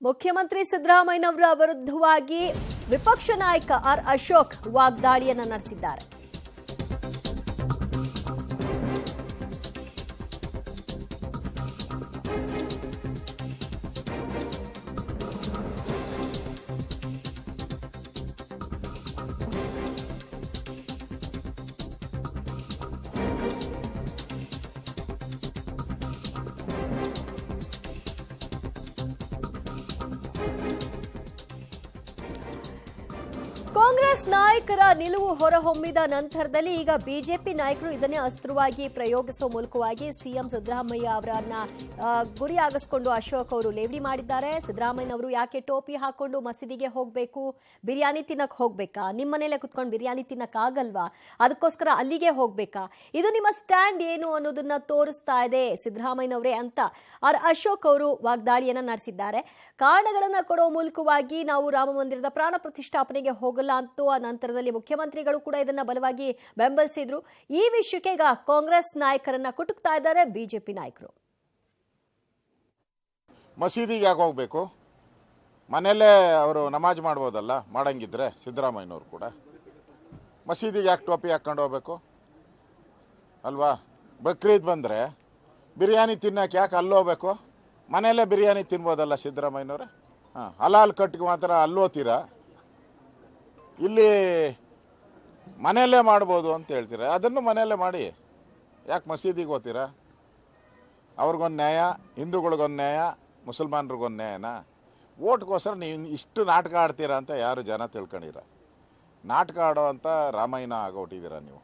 ಮುಖ್ಯಮಂತ್ರಿ ಸಿದ್ದರಾಮಯ್ಯನವರ ವಿರುದ್ಧವಾಗಿ ವಿಪಕ್ಷ ನಾಯಕ ಆರ್ ಅಶೋಕ್ ವಾಗ್ದಾಳಿಯನ್ನು ನಡೆಸಿದ್ದಾರೆ. ಕಾಂಗ್ರೆಸ್ ನಾಯಕರ ನಿಲುವು ಹೊರಹೊಮ್ಮಿದ ನಂತರದಲ್ಲಿ ಈಗ ಬಿಜೆಪಿ ನಾಯಕರು ಇದನ್ನೇ ಅಸ್ತ್ರವಾಗಿ ಪ್ರಯೋಗಿಸುವ ಮೂಲಕವಾಗಿ ಸಿಎಂ ಸಿದ್ದರಾಮಯ್ಯ ಅವರನ್ನ ಗುರಿಯಾಗಿಸಿಕೊಂಡು ಅಶೋಕ್ ಅವರು ಲೇವಡಿ ಮಾಡಿದ್ದಾರೆ. ಸಿದ್ದರಾಮಯ್ಯನವರು ಯಾಕೆ ಟೋಪಿ ಹಾಕೊಂಡು ಮಸೀದಿಗೆ ಹೋಗಬೇಕು, ಬಿರಿಯಾನಿ ತಿನ್ನಕ್ ಹೋಗ್ಬೇಕಾ, ನಿಮ್ಮ ಮನೇಲೆ ಕುತ್ಕೊಂಡು ಬಿರಿಯಾನಿ ತಿನ್ನಕ್ ಆಗಲ್ವಾ, ಅದಕ್ಕೋಸ್ಕರ ಅಲ್ಲಿಗೆ ಹೋಗ್ಬೇಕಾ, ಇದು ನಿಮ್ಮ ಸ್ಟ್ಯಾಂಡ್ ಏನು ಅನ್ನೋದನ್ನ ತೋರಿಸ್ತಾ ಇದೆ ಸಿದ್ದರಾಮಯ್ಯನವರೇ ಅಂತ ಅಶೋಕ್ ಅವರು ವಾಗ್ದಾಳಿಯನ್ನ ನಡೆಸಿದ್ದಾರೆ. ಕಾರಣಗಳನ್ನ ಕೊಡೋ ಮೂಲಕವಾಗಿ ನಾವು ರಾಮ ಮಂದಿರದ ಪ್ರಾಣ ಪ್ರತಿಷ್ಠಾಪನೆಗೆ ಹೋಗಲ್ಲ ಅಂತೂ ಆ ನಂತರದಲ್ಲಿ ಮುಖ್ಯಮಂತ್ರಿಗಳು ಕೂಡ ಇದನ್ನ ಬಲವಾಗಿ ಬೆಂಬಲಿಸಿದ್ರು. ಈ ವಿಷಯಕ್ಕೆ ಈಗ ಕಾಂಗ್ರೆಸ್ ನಾಯಕರನ್ನ ಕುಟುಕ್ತಾ ಇದ್ದಾರೆ ಬಿಜೆಪಿ ನಾಯಕರು. ಮಸೀದಿಗೆ ಯಾಕೆ ಹೋಗ್ಬೇಕು, ಮನೆಯಲ್ಲೇ ಅವರು ನಮಾಜ್ ಮಾಡ್ಬೋದಲ್ಲ, ಮಾಡಂಗಿದ್ರೆ ಸಿದ್ದರಾಮಯ್ಯನವರು ಕೂಡ ಮಸೀದಿಗೆ ಯಾಕೆ ಟೋಪಿ ಹಾಕೊಂಡು ಹೋಗ್ಬೇಕು ಅಲ್ವಾ? ಬಕ್ರೀದ್ ಬಂದರೆ ಬಿರಿಯಾನಿ ತಿನ್ನಕ್ಕೆ ಯಾಕೆ ಅಲ್ಲಿ ಹೋಗ್ಬೇಕು? ಮನೆಯಲ್ಲೇ ಬಿರಿಯಾನಿ ತಿನ್ಬೋದಲ್ಲ ಸಿದ್ದರಾಮಯ್ಯನವ್ರೆ. ಹಲಾಲ್ ಕಟ್ಟಿಗೆ ಮಾತ್ರ ಅಲ್ಲೋತೀರಾ, ಇಲ್ಲಿ ಮನೆಯಲ್ಲೇ ಮಾಡ್ಬೋದು ಅಂತ ಹೇಳ್ತೀರಾ. ಅದನ್ನು ಮನೆಯಲ್ಲೇ ಮಾಡಿ, ಯಾಕೆ ಮಸೀದಿಗೆ ಹೋಗ್ತೀರಾ? ಅವ್ರಿಗೊಂದು ನ್ಯಾಯ, ಹಿಂದೂಗಳಿಗೊಂದು ನ್ಯಾಯ, ಮುಸಲ್ಮಾನ್ರಿಗೊಂದು ನ್ಯಾಯನಾ? ಓಟ್ಗೋಸ್ಕರ ನೀವು ಇಷ್ಟು ನಾಟಕ ಆಡ್ತೀರಾ ಅಂತ ಯಾರು ಜನ ತಿಳ್ಕೊಂಡಿರ. ನಾಟಕ ಆಡೋ ಅಂತ ರಾಮಾಯಣ ಆಗೋಟಿದ್ದೀರಾ ನೀವು.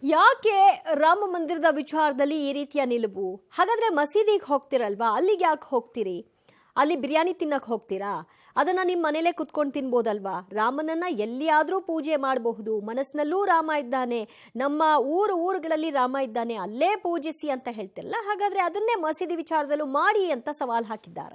ಯಾಕೆ ರಾಮ ಮಂದಿರದ ವಿಚಾರದಲ್ಲಿ ಈ ರೀತಿಯ ನಿಲುವು? ಹಾಗಾದ್ರೆ ಮಸೀದಿಗೆ ಹೋಗ್ತಿರಲ್ವಾ, ಅಲ್ಲಿಗೆ ಯಾಕೆ ಹೋಗ್ತೀರಿ? ಅಲ್ಲಿ ಬಿರಿಯಾನಿ ತಿನ್ನಕ್ ಹೋಗ್ತೀರಾ? ಅದನ್ನ ನಿಮ್ಮ ಮನೇಲೆ ಕುತ್ಕೊಂಡು ತಿನ್ಬೋದಲ್ವಾ? ರಾಮನನ್ನ ಎಲ್ಲಿಯಾದ್ರೂ ಪೂಜೆ ಮಾಡಬಹುದು, ಮನಸ್ಸಿನಲ್ಲೂ ರಾಮ ಇದ್ದಾನೆ, ನಮ್ಮ ಊರುಗಳಲ್ಲಿ ರಾಮ ಇದ್ದಾನೆ, ಅಲ್ಲೇ ಪೂಜಿಸಿ ಅಂತ ಹೇಳ್ತಿರಲ್ಲ, ಹಾಗಾದ್ರೆ ಅದನ್ನೇ ಮಸೀದಿ ವಿಚಾರದಲ್ಲೂ ಮಾಡಿ ಅಂತ ಸವಾಲ್ ಹಾಕಿದ್ದಾರೆ.